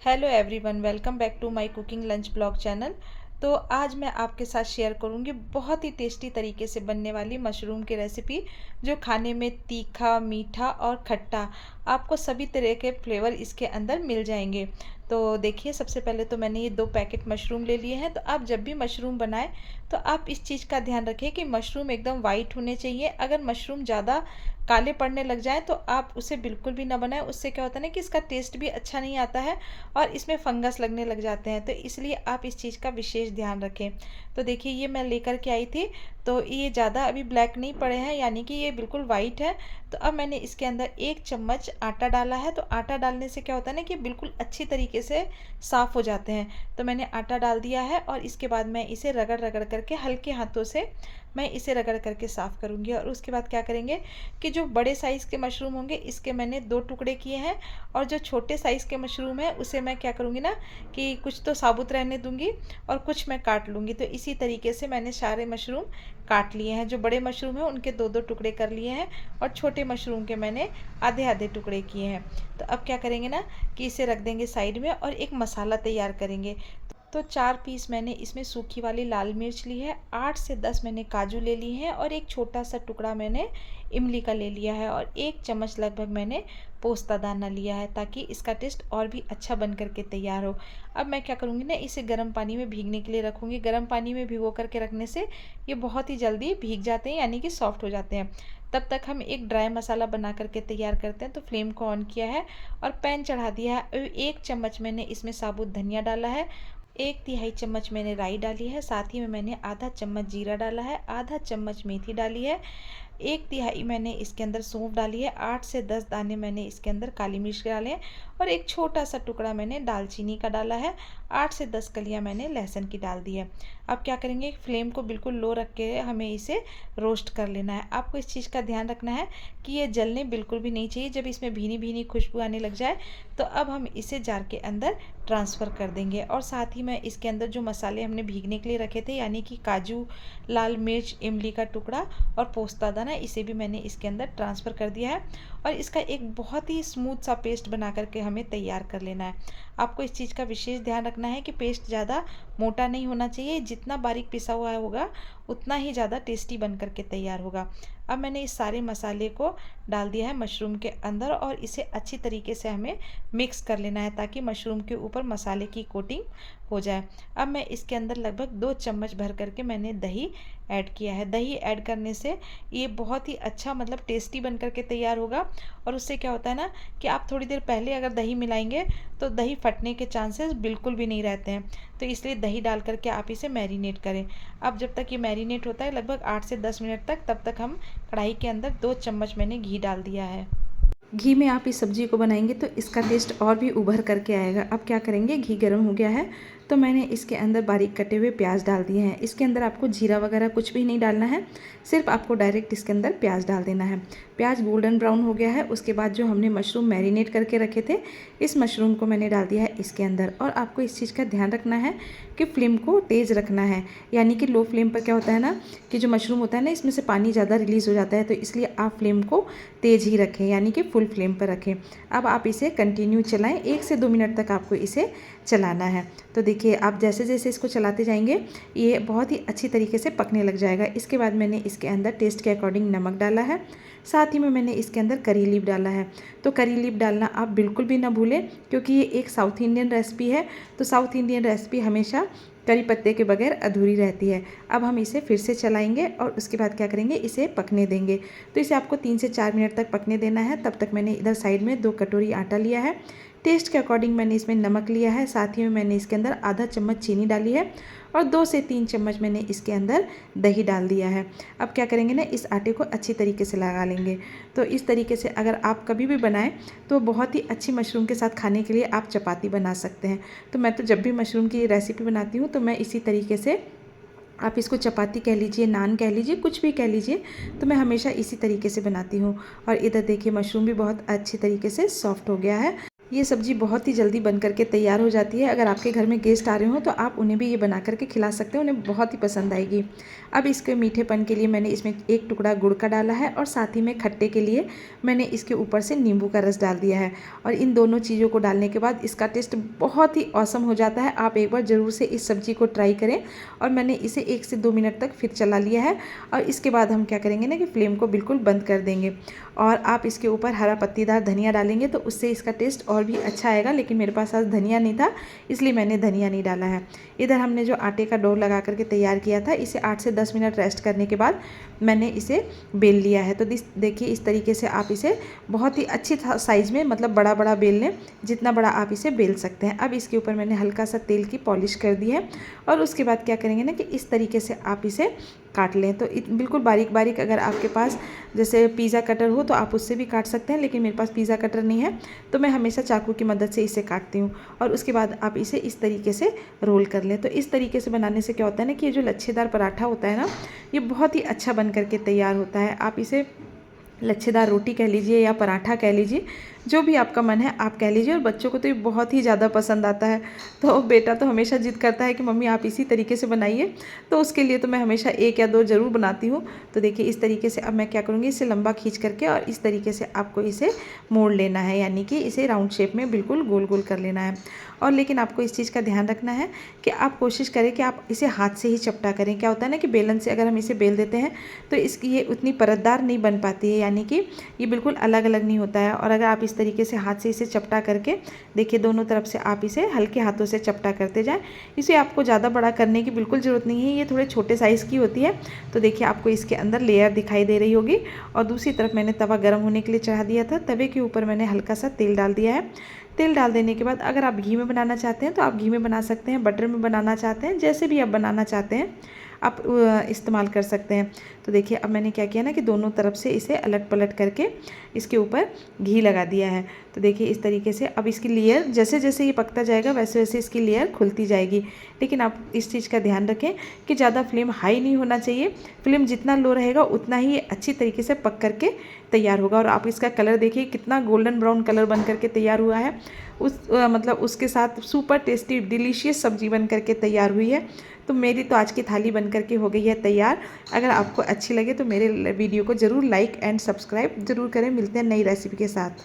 Hello everyone, welcome back to my cooking lunch blog channel. तो आज मैं आपके साथ शेयर करूंगी बहुत ही टेस्टी तरीके से बनने वाली मशरूम की रेसिपी, जो खाने में तीखा, मीठा और खट्टा, आपको सभी तरह के फ्लेवर इसके अंदर मिल जाएंगे। तो देखिए, सबसे पहले तो मैंने ये 2 पैकेट मशरूम ले लिए हैं। तो आप जब भी मशरूम बनाएं तो आप इस चीज़ का ध्यान रखें कि मशरूम एकदम वाइट होने चाहिए। अगर मशरूम ज़्यादा काले पड़ने लग जाए तो आप उसे बिल्कुल भी ना बनाएं। उससे क्या होता है ना कि इसका टेस्ट भी अच्छा नहीं आता है और इसमें फंगस लगने लग जाते हैं। तो इसलिए आप इस चीज़ का विशेष ध्यान रखें। तो देखिए, ये मैं लेकर के आई थी, तो ये ज़्यादा अभी ब्लैक नहीं पड़े हैं, यानी कि ये बिल्कुल वाइट है। तो अब मैंने इसके अंदर 1 चम्मच आटा डाला है। तो आटा डालने से क्या होता है ना कि बिल्कुल अच्छी तरीके से साफ़ हो जाते हैं। तो मैंने आटा डाल दिया है और इसके बाद मैं इसे रगड़ रगड़ करके हल्के हाथों से मैं इसे रगड़ करके साफ़ करूँगी। और उसके बाद क्या करेंगे कि जो बड़े साइज़ के मशरूम होंगे, इसके मैंने 2 टुकड़े किए हैं। और जो छोटे साइज़ के मशरूम है उसे मैं क्या करूँगी ना कि कुछ तो साबुत रहने दूँगी और कुछ मैं काट लूँगी। तो इसी तरीके से मैंने सारे मशरूम काट लिए हैं। जो बड़े मशरूम हैं उनके 2-2 टुकड़े कर लिए हैं और छोटे मशरूम के मैंने आधे-आधे टुकड़े किए हैं। तो अब क्या करेंगे ना कि इसे रख देंगे साइड में और एक मसाला तैयार करेंगे। तो 4 पीस मैंने इसमें सूखी वाली लाल मिर्च ली है, 8 से 10 मैंने काजू ले ली हैं और एक छोटा सा टुकड़ा मैंने इमली का ले लिया है और 1 चम्मच लगभग मैंने पोस्ता दाना लिया है, ताकि इसका टेस्ट और भी अच्छा बन करके तैयार हो। अब मैं क्या करूँगी ना, इसे गर्म पानी में भीगने के लिए रखूँगी। गर्म पानी में भिगो करके रखने से ये बहुत ही जल्दी भीग जाते हैं, यानी कि सॉफ्ट हो जाते हैं। तब तक हम एक ड्राई मसाला बना करके तैयार करते हैं। तो फ्लेम को ऑन किया है और पैन चढ़ा दिया है। 1 चम्मच मैंने इसमें साबुत धनिया डाला है, 1 तिहाई चम्मच मैंने राई डाली है, साथ ही में मैंने आधा चम्मच जीरा डाला है, आधा चम्मच मेथी डाली है, 1 तिहाई मैंने इसके अंदर सौंफ डाली है, 8 से 10 दाने मैंने इसके अंदर काली मिर्च डाले हैं और एक छोटा सा टुकड़ा मैंने दालचीनी का डाला है, 8 से 10 कलियां मैंने लहसुन की डाल दी है। अब क्या करेंगे, फ्लेम को बिल्कुल लो रख के हमें इसे रोस्ट कर लेना है। आपको इस चीज़ का ध्यान रखना है कि ये जलने बिल्कुल भी नहीं चाहिए। जब इसमें भीनी भीनी खुशबू आने लग जाए तो अब हम इसे जार के अंदर ट्रांसफ़र कर देंगे। और साथ ही मैं इसके अंदर जो मसाले हमने भीगने के लिए रखे थे, यानी कि काजू, लाल मिर्च, इमली का टुकड़ा और पोस्ता दाना, इसे भी मैंने इसके अंदर ट्रांसफ़र कर दिया है और इसका एक बहुत ही स्मूथ सा पेस्ट बना करके हमें तैयार कर लेना है। आपको इस चीज़ का विशेष ध्यान रखना है कि पेस्ट ज़्यादा मोटा नहीं होना चाहिए। जितना बारीक पिसा हुआ होगा उतना ही ज़्यादा टेस्टी बन करके तैयार होगा। अब मैंने इस सारे मसाले को डाल दिया है मशरूम के अंदर और इसे अच्छी तरीके से हमें मिक्स कर लेना है, ताकि मशरूम के ऊपर मसाले की कोटिंग हो जाए। अब मैं इसके अंदर लगभग 2 चम्मच भर करके मैंने दही ऐड किया है। दही ऐड करने से ये बहुत ही अच्छा मतलब टेस्टी बन करके तैयार होगा। और उससे क्या होता है ना कि आप थोड़ी देर पहले अगर दही मिलाएंगे तो दही फटने के चांसेस बिल्कुल भी नहीं रहते हैं। तो इसलिए दही डाल करके आप इसे मैरिनेट करें। अब जब तक ये मैरिनेट होता है लगभग 8 से 10 मिनट तक, तब तक हम कढ़ाई के अंदर 2 चम्मच मैंने घी डाल दिया है। घी में आप इस सब्ज़ी को बनाएंगे तो इसका टेस्ट और भी उभर करके आएगा। अब क्या करेंगे, घी गर्म हो गया है तो मैंने इसके अंदर बारीक कटे हुए प्याज डाल दिए हैं। इसके अंदर आपको जीरा वगैरह कुछ भी नहीं डालना है, सिर्फ आपको डायरेक्ट इसके अंदर प्याज डाल देना है। प्याज गोल्डन ब्राउन हो गया है, उसके बाद जो हमने मशरूम मैरिनेट करके रखे थे, इस मशरूम को मैंने डाल दिया है इसके अंदर। और आपको इस चीज़ का ध्यान रखना है कि फ्लेम को तेज़ रखना है, यानी कि लो फ्लेम पर क्या होता है ना कि जो मशरूम होता है ना, इसमें से पानी ज़्यादा रिलीज़ हो जाता है। तो इसलिए आप फ्लेम को तेज़ ही रखें, यानी कि फुल फ्लेम पर रखें। अब आप इसे कंटिन्यू चलाएं, 1 से 2 मिनट तक आपको इसे चलाना है। तो देखिए, आप जैसे जैसे इसको चलाते जाएंगे ये बहुत ही अच्छी तरीके से पकने लग जाएगा। इसके बाद मैंने इसके अंदर टेस्ट के अकॉर्डिंग नमक डाला है, साथ ही में मैंने इसके अंदर करी लीफ डाला है। तो करी लीफ डालना आप बिल्कुल भी ना भूलें, क्योंकि ये एक साउथ इंडियन रेसिपी है। तो साउथ इंडियन रेसिपी हमेशा करी पत्ते के बगैर अधूरी रहती है। अब हम इसे फिर से चलाएंगे और उसके बाद क्या करेंगे, इसे पकने देंगे। तो इसे आपको 3 से 4 मिनट तक पकने देना है। तब तक मैंने इधर साइड में 2 कटोरी आटा लिया है। टेस्ट के अकॉर्डिंग मैंने इसमें नमक लिया है, साथ ही में मैंने इसके अंदर आधा चम्मच चीनी डाली है और 2 से 3 चम्मच मैंने इसके अंदर दही डाल दिया है। अब क्या करेंगे ना, इस आटे को अच्छी तरीके से लगा लेंगे। तो इस तरीके से अगर आप कभी भी बनाएं तो बहुत ही अच्छी मशरूम के साथ खाने के लिए आप चपाती बना सकते हैं। तो मैं तो जब भी मशरूम की रेसिपी बनाती हूँ तो मैं इसी तरीके से, आप इसको चपाती कह लीजिए, नान कह लीजिए, कुछ भी कह लीजिए, तो मैं हमेशा इसी तरीके से बनाती हूँ। और इधर देखिए, मशरूम भी बहुत अच्छी तरीके से सॉफ्ट हो गया है। ये सब्ज़ी बहुत ही जल्दी बन करके तैयार हो जाती है। अगर आपके घर में गेस्ट आ रहे हो तो आप उन्हें भी ये बना करके खिला सकते हो, उन्हें बहुत ही पसंद आएगी। अब इसके मीठेपन के लिए मैंने इसमें एक टुकड़ा गुड़ का डाला है और साथ ही में खट्टे के लिए मैंने इसके ऊपर से नींबू का रस डाल दिया है। और इन दोनों चीज़ों को डालने के बाद इसका टेस्ट बहुत ही औसम हो जाता है। आप एक बार ज़रूर से इस सब्ज़ी को ट्राई करें। और मैंने इसे 1 से 2 मिनट तक फिर चला लिया है। और इसके बाद हम क्या करेंगे ना कि फ्लेम को बिल्कुल बंद कर देंगे और आप इसके ऊपर हरा पत्तीदार धनिया डालेंगे तो उससे इसका टेस्ट और भी अच्छा आएगा। लेकिन मेरे पास आज धनिया नहीं था, इसलिए मैंने धनिया नहीं डाला है। इधर हमने जो आटे का डो लगा करके तैयार किया था, इसे 8 से 10 मिनट रेस्ट करने के बाद मैंने इसे बेल लिया है। तो देखिए इस तरीके से आप इसे बहुत ही अच्छी साइज़ में, मतलब बड़ा बड़ा बेल लें, जितना बड़ा आप इसे बेल सकते हैं। अब इसके ऊपर मैंने हल्का सा तेल की पॉलिश कर दी है। और उसके बाद क्या करेंगे ना कि इस तरीके से आप इसे काट लें। तो बिल्कुल बारीक बारीक, अगर आपके पास जैसे पिज़्ज़ा कटर हो तो आप उससे भी काट सकते हैं, लेकिन मेरे पास पिज़्ज़ा कटर नहीं है तो मैं हमेशा चाकू की मदद से इसे काटती हूँ। और उसके बाद आप इसे इस तरीके से रोल कर लें। तो इस तरीके से बनाने से क्या होता है ना कि ये जो लच्छेदार पराठा होता है ना, ये बहुत ही अच्छा बन करके तैयार होता है। आप इसे लच्छेदार रोटी कह लीजिए या पराठा कह लीजिए, जो भी आपका मन है आप कह लीजिए। और बच्चों को तो ये बहुत ही ज़्यादा पसंद आता है। तो बेटा तो हमेशा जिद करता है कि मम्मी आप इसी तरीके से बनाइए, तो उसके लिए तो मैं हमेशा 1 या 2 ज़रूर बनाती हूँ। तो देखिए इस तरीके से अब मैं क्या करूँगी, इसे लंबा खींच करके और इस तरीके से आपको इसे मोड़ लेना है, यानी कि इसे राउंड शेप में बिल्कुल गोल गोल कर लेना है। और लेकिन आपको इस चीज़ का ध्यान रखना है कि आप कोशिश करें कि आप इसे हाथ से ही चपटा करें। क्या होता है ना कि बेलन से अगर हम इसे बेल देते हैं तो इसकी ये उतनी परतदार नहीं बन पाती है, यानी कि ये बिल्कुल अलग अलग नहीं होता है। और अगर आप इस तरीके से हाथ से इसे चपटा करके देखिए, दोनों तरफ से आप इसे हल्के हाथों से चपटा करते जाएं। इसे आपको ज़्यादा बड़ा करने की बिल्कुल ज़रूरत नहीं है, ये थोड़े छोटे साइज़ की होती है। तो देखिए आपको इसके अंदर लेयर दिखाई दे रही होगी। और दूसरी तरफ मैंने तवा गर्म होने के लिए चढ़ा दिया था। तवे के ऊपर मैंने हल्का सा तेल डाल दिया है। तेल डाल देने के बाद अगर आप घी में बनाना चाहते हैं तो आप घी में बना सकते हैं, बटर में बनाना चाहते हैं, जैसे भी आप बनाना चाहते हैं आप इस्तेमाल कर सकते हैं। तो देखिए अब मैंने क्या किया ना कि दोनों तरफ से इसे अलट पलट करके इसके ऊपर घी लगा दिया है। तो देखिए इस तरीके से अब इसकी लेयर जैसे जैसे ये पकता जाएगा वैसे वैसे इसकी लेयर खुलती जाएगी। लेकिन आप इस चीज़ का ध्यान रखें कि ज़्यादा फ्लेम हाई नहीं होना चाहिए। फ्लेम जितना लो रहेगा उतना ही ये अच्छी तरीके से पक करके तैयार होगा। और आप इसका कलर देखिए कितना गोल्डन ब्राउन कलर बन करके तैयार हुआ है। मतलब उसके साथ सुपर टेस्टी डिलीशियस सब्जी बन करके तैयार हुई है। तो मेरी तो आज की थाली बन करके हो गई है तैयार। अगर आपको अच्छी लगे तो मेरे वीडियो को ज़रूर लाइक एंड सब्सक्राइब ज़रूर करें। मिलते हैं नई रेसिपी के साथ।